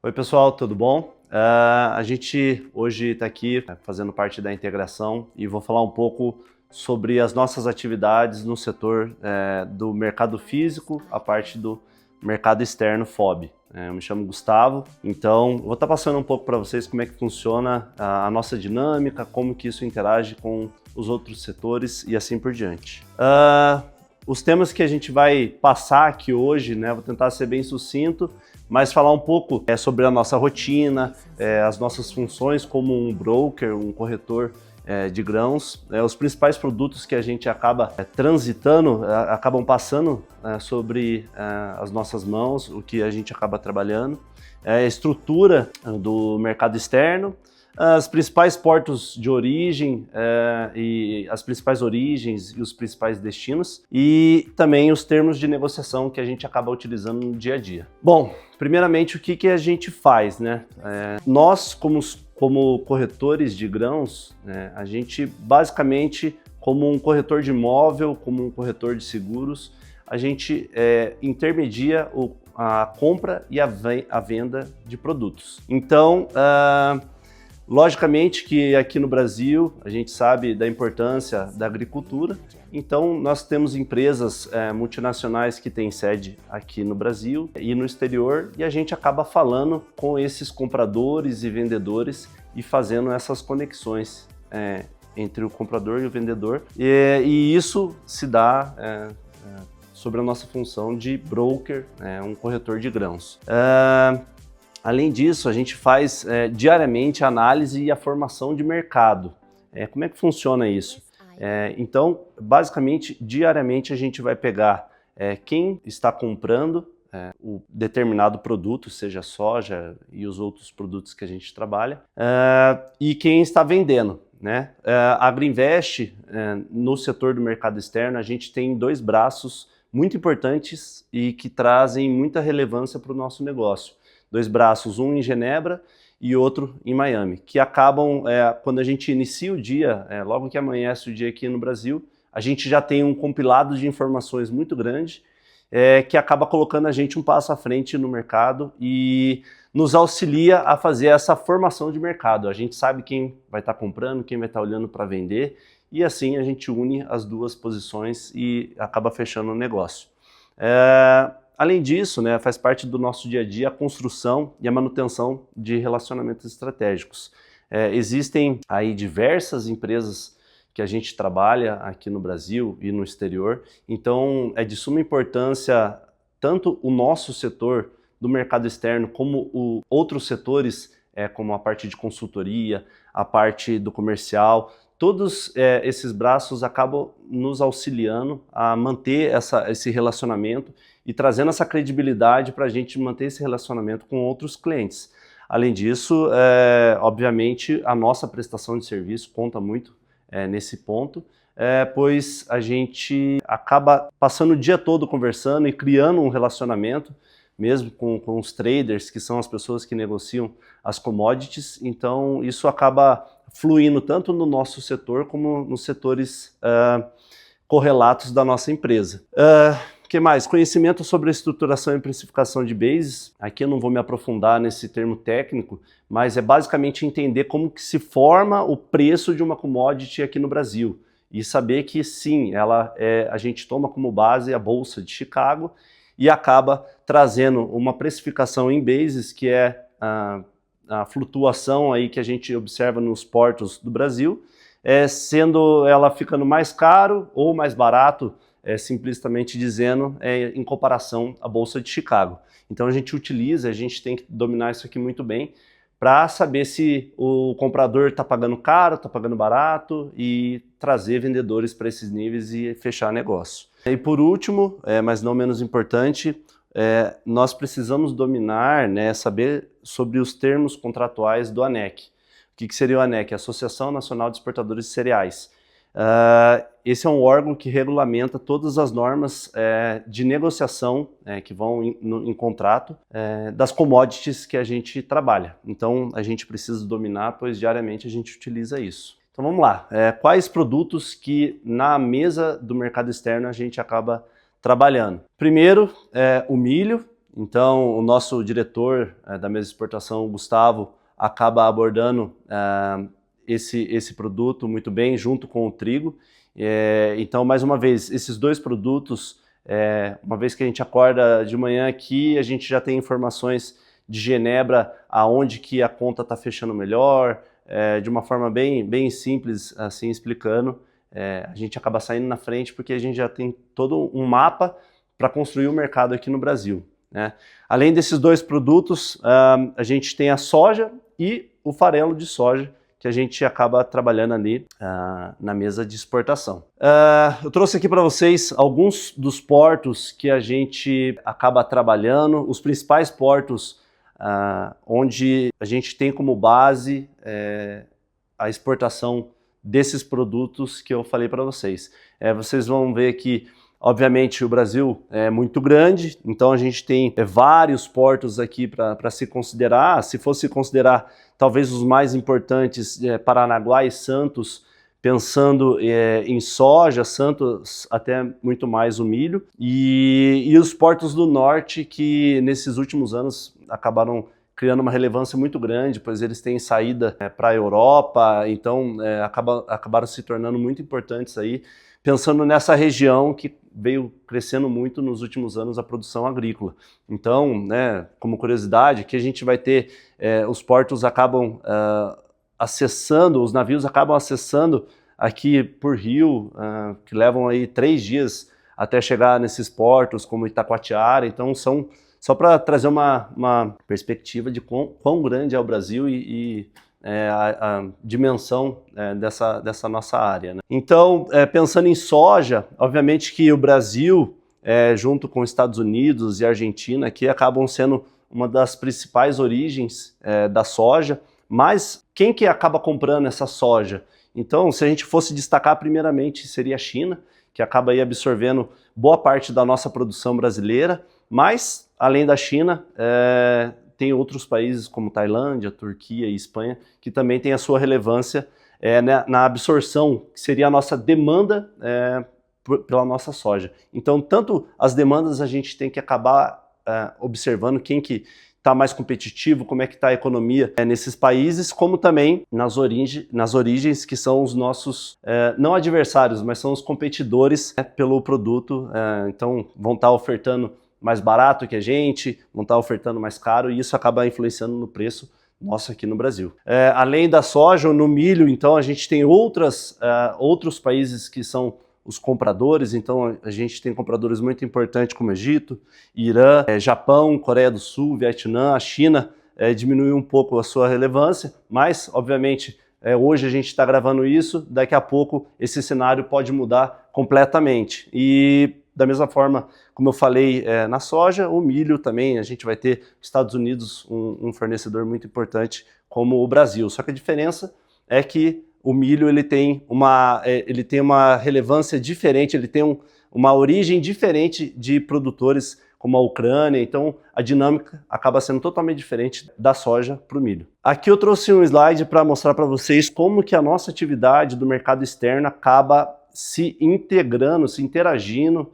Oi pessoal, tudo bom? A gente hoje está aqui fazendo parte da integração e vou falar um pouco sobre as nossas atividades no setor do mercado físico, a parte do mercado externo FOB. Eu me chamo Gustavo, então vou estar passando um pouco para vocês como é que funciona a nossa dinâmica, como que isso interage com os outros setores e assim por diante. Os temas que a gente vai passar aqui hoje, vou tentar ser bem sucinto, mas falar um pouco sobre a nossa rotina, as nossas funções como um broker, um corretor de grãos, os principais produtos que a gente acaba transitando, acabam passando sobre as nossas mãos, o que a gente acaba trabalhando, a estrutura do mercado externo, as principais portos de origem e as principais origens e os principais destinos e também os termos de negociação que a gente acaba utilizando no dia a dia. Bom, primeiramente o que a gente faz, nós como corretores de grãos, a gente basicamente como um corretor de imóvel, como um corretor de seguros, a gente intermedia a compra e a venda de produtos. Então, logicamente que aqui no Brasil a gente sabe da importância da agricultura, então nós temos empresas multinacionais que têm sede aqui no Brasil e no exterior e a gente acaba falando com esses compradores e vendedores e fazendo essas conexões entre o comprador e o vendedor e isso se dá sobre a nossa função de broker, um corretor de grãos. Além disso, a gente faz diariamente a análise e a formação de mercado. Como é que funciona isso? Então, basicamente, diariamente a gente vai pegar quem está comprando o determinado produto, seja soja e os outros produtos que a gente trabalha, e quem está vendendo. A Agrinvest, no setor do mercado externo, a gente tem dois braços muito importantes e que trazem muita relevância para o nosso negócio. Dois braços, um em Genebra e outro em Miami, que acabam, quando a gente inicia o dia, logo que amanhece o dia aqui no Brasil, a gente já tem um compilado de informações muito grande, que acaba colocando a gente um passo à frente no mercado e nos auxilia a fazer essa formação de mercado. A gente sabe quem vai estar comprando, quem vai estar olhando para vender, e assim a gente une as duas posições e acaba fechando o negócio. Além disso, faz parte do nosso dia a dia a construção e a manutenção de relacionamentos estratégicos. Existem aí diversas empresas que a gente trabalha aqui no Brasil e no exterior, então é de suma importância tanto o nosso setor do mercado externo como outros setores, como a parte de consultoria, a parte do comercial. Todos esses braços acabam nos auxiliando a manter esse relacionamento e trazendo essa credibilidade para a gente manter esse relacionamento com outros clientes. Além disso, obviamente, a nossa prestação de serviço conta muito nesse ponto, pois a gente acaba passando o dia todo conversando e criando um relacionamento, mesmo com os traders, que são as pessoas que negociam as commodities, então isso acaba fluindo tanto no nosso setor como nos setores correlatos da nossa empresa. O que mais? Conhecimento sobre a estruturação e precificação de bases. Aqui eu não vou me aprofundar nesse termo técnico, mas é basicamente entender como que se forma o preço de uma commodity aqui no Brasil. E saber que sim, a gente toma como base a Bolsa de Chicago e acaba trazendo uma precificação em bases, que é a flutuação aí que a gente observa nos portos do Brasil, sendo ela ficando mais caro ou mais barato, simplesmente dizendo, em comparação à Bolsa de Chicago. Então a gente tem que dominar isso aqui muito bem para saber se o comprador está pagando caro, está pagando barato e trazer vendedores para esses níveis e fechar negócio. E por último, mas não menos importante, nós precisamos dominar, saber sobre os termos contratuais do ANEC. O que seria o ANEC? Associação Nacional de Exportadores de Cereais. Esse é um órgão que regulamenta todas as normas de negociação que vão em contrato das commodities que a gente trabalha. Então a gente precisa dominar, pois diariamente a gente utiliza isso. Então vamos lá, quais produtos que na mesa do mercado externo a gente acaba trabalhando? Primeiro, o milho, Então, o nosso diretor da mesa de exportação, o Gustavo, acaba abordando esse produto muito bem, junto com o trigo. Então, mais uma vez, esses dois produtos, uma vez que a gente acorda de manhã aqui, a gente já tem informações de Genebra, aonde que a conta está fechando melhor, de uma forma bem simples, assim, explicando. A gente acaba saindo na frente porque a gente já tem todo um mapa para construir o mercado aqui no Brasil, né? Além desses dois produtos, a gente tem a soja e o farelo de soja, que a gente acaba trabalhando ali na mesa de exportação. Eu trouxe aqui para vocês alguns dos portos que a gente acaba trabalhando, os principais portos onde a gente tem como base a exportação desses produtos que eu falei para vocês. Vocês vão ver que, obviamente, o Brasil é muito grande, então a gente tem vários portos aqui para se considerar. Se fosse considerar talvez os mais importantes, Paranaguá e Santos, pensando em soja, Santos até muito mais o milho, e os portos do norte que nesses últimos anos acabaram criando uma relevância muito grande, pois eles têm saída para a Europa, então acabaram se tornando muito importantes aí, pensando nessa região que veio crescendo muito nos últimos anos a produção agrícola. Então, né, como curiosidade, que a gente vai ter, os portos acabam acessando, os navios acabam acessando aqui por rio, que levam aí 3 dias até chegar nesses portos, como Itacoatiara. Então, só para trazer uma perspectiva de quão grande é o Brasil e a dimensão dessa nossa área, né? Então, pensando em soja, obviamente que o Brasil, junto com os Estados Unidos e a Argentina, aqui acabam sendo uma das principais origens da soja, mas quem que acaba comprando essa soja? Então, se a gente fosse destacar primeiramente, seria a China, que acaba aí absorvendo boa parte da nossa produção brasileira, mas, além da China, tem outros países como Tailândia, Turquia e Espanha, que também tem a sua relevância na absorção, que seria a nossa demanda pela nossa soja. Então, tanto as demandas a gente tem que acabar observando quem que está mais competitivo, como é que está a economia nesses países, como também nas origens que são os nossos, não adversários, mas são os competidores pelo produto. Então, vão estar ofertando mais barato que a gente, vão estar ofertando mais caro, e isso acaba influenciando no preço nosso aqui no Brasil. Além da soja, no milho, então a gente tem outros países que são os compradores. Então a gente tem compradores muito importantes como Egito, Irã, Japão, Coreia do Sul, Vietnã. A China diminuiu um pouco a sua relevância, mas obviamente hoje a gente está gravando isso, daqui a pouco esse cenário pode mudar completamente. E da mesma forma, como eu falei na soja, o milho também, a gente vai ter Estados Unidos, um fornecedor muito importante como o Brasil. Só que a diferença é que o milho ele tem uma relevância diferente, ele tem uma origem diferente de produtores como a Ucrânia, então a dinâmica acaba sendo totalmente diferente da soja para o milho. Aqui eu trouxe um slide para mostrar para vocês como que a nossa atividade do mercado externo acaba se integrando, se interagindo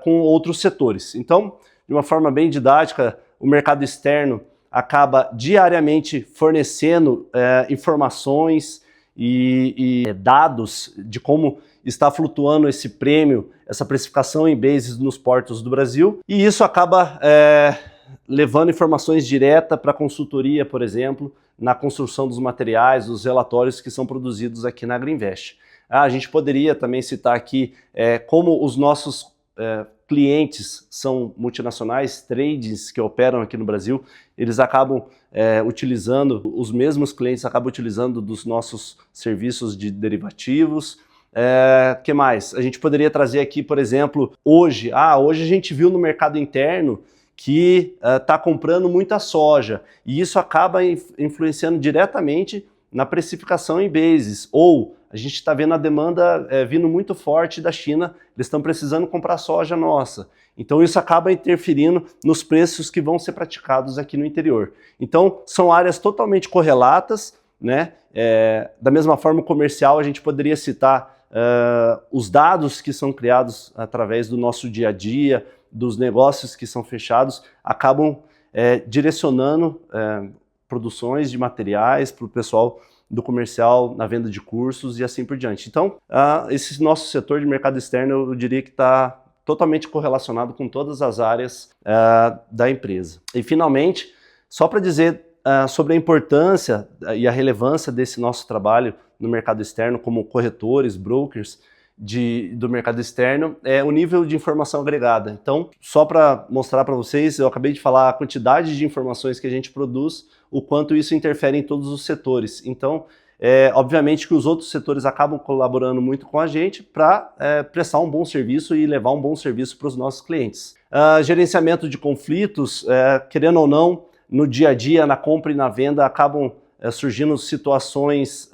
com outros setores. Então, de uma forma bem didática, o mercado externo acaba diariamente fornecendo informações e dados de como está flutuando esse prêmio, essa precificação em bases nos portos do Brasil, e isso acaba levando informações diretas para a consultoria, por exemplo, na construção dos materiais, dos relatórios que são produzidos aqui na Agrinvest. A gente poderia também citar aqui como os nossos clientes são multinacionais, tradings que operam aqui no Brasil, eles acabam utilizando, os mesmos clientes acabam utilizando dos nossos serviços de derivativos. Que mais? A gente poderia trazer aqui, por exemplo, hoje a gente viu no mercado interno que está comprando muita soja, e isso acaba influenciando diretamente na precificação em bases, ou a gente está vendo a demanda vindo muito forte da China, eles estão precisando comprar soja nossa. Então isso acaba interferindo nos preços que vão ser praticados aqui no interior. Então são áreas totalmente correlatas, né? Da mesma forma, o comercial, a gente poderia citar os dados que são criados através do nosso dia a dia, dos negócios que são fechados acabam direcionando produções de materiais para o pessoal do comercial, na venda de cursos e assim por diante. Então, esse nosso setor de mercado externo, eu diria que está totalmente correlacionado com todas as áreas da empresa. E, finalmente, só para dizer sobre a importância e a relevância desse nosso trabalho no mercado externo, como corretores, brokers do mercado externo, é o nível de informação agregada. Então, só para mostrar para vocês, eu acabei de falar a quantidade de informações que a gente produz, o quanto isso interfere em todos os setores. Então, obviamente que os outros setores acabam colaborando muito com a gente para prestar um bom serviço e levar um bom serviço para os nossos clientes. Gerenciamento de conflitos, querendo ou não, no dia a dia, na compra e na venda, acabam surgindo situações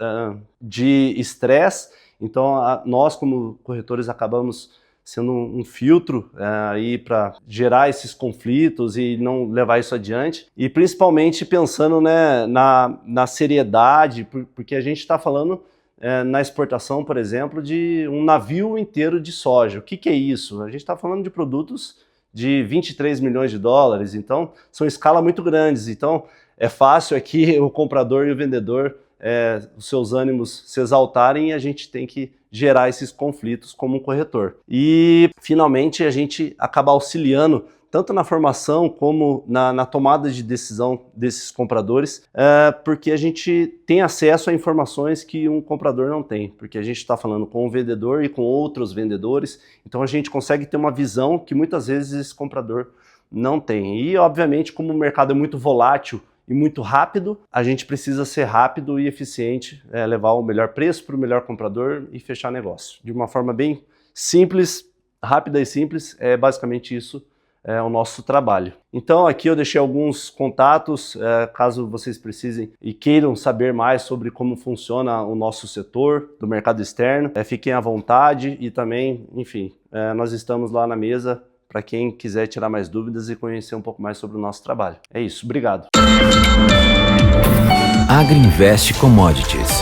de estresse. Então, nós como corretores acabamos sendo um filtro aí para gerar esses conflitos e não levar isso adiante. E principalmente pensando, né, na seriedade, porque a gente está falando na exportação, por exemplo, de um navio inteiro de soja. O que é isso? A gente está falando de produtos de 23 milhões de dólares, então são escalas muito grandes. Então é fácil aqui o comprador e o vendedor, os seus ânimos se exaltarem e a gente tem que gerar esses conflitos como um corretor. E, finalmente, a gente acaba auxiliando tanto na formação como na tomada de decisão desses compradores, porque a gente tem acesso a informações que um comprador não tem, porque a gente está falando com o vendedor e com outros vendedores, então a gente consegue ter uma visão que muitas vezes esse comprador não tem. E, obviamente, como o mercado é muito volátil e muito rápido, a gente precisa ser rápido e eficiente, levar o melhor preço para o melhor comprador e fechar negócio. De uma forma bem simples, rápida e simples, é basicamente isso o nosso trabalho. Então aqui eu deixei alguns contatos, caso vocês precisem e queiram saber mais sobre como funciona o nosso setor do mercado externo, fiquem à vontade e também, enfim, nós estamos lá na mesa para quem quiser tirar mais dúvidas e conhecer um pouco mais sobre o nosso trabalho. É isso, obrigado. Agrinvest Commodities.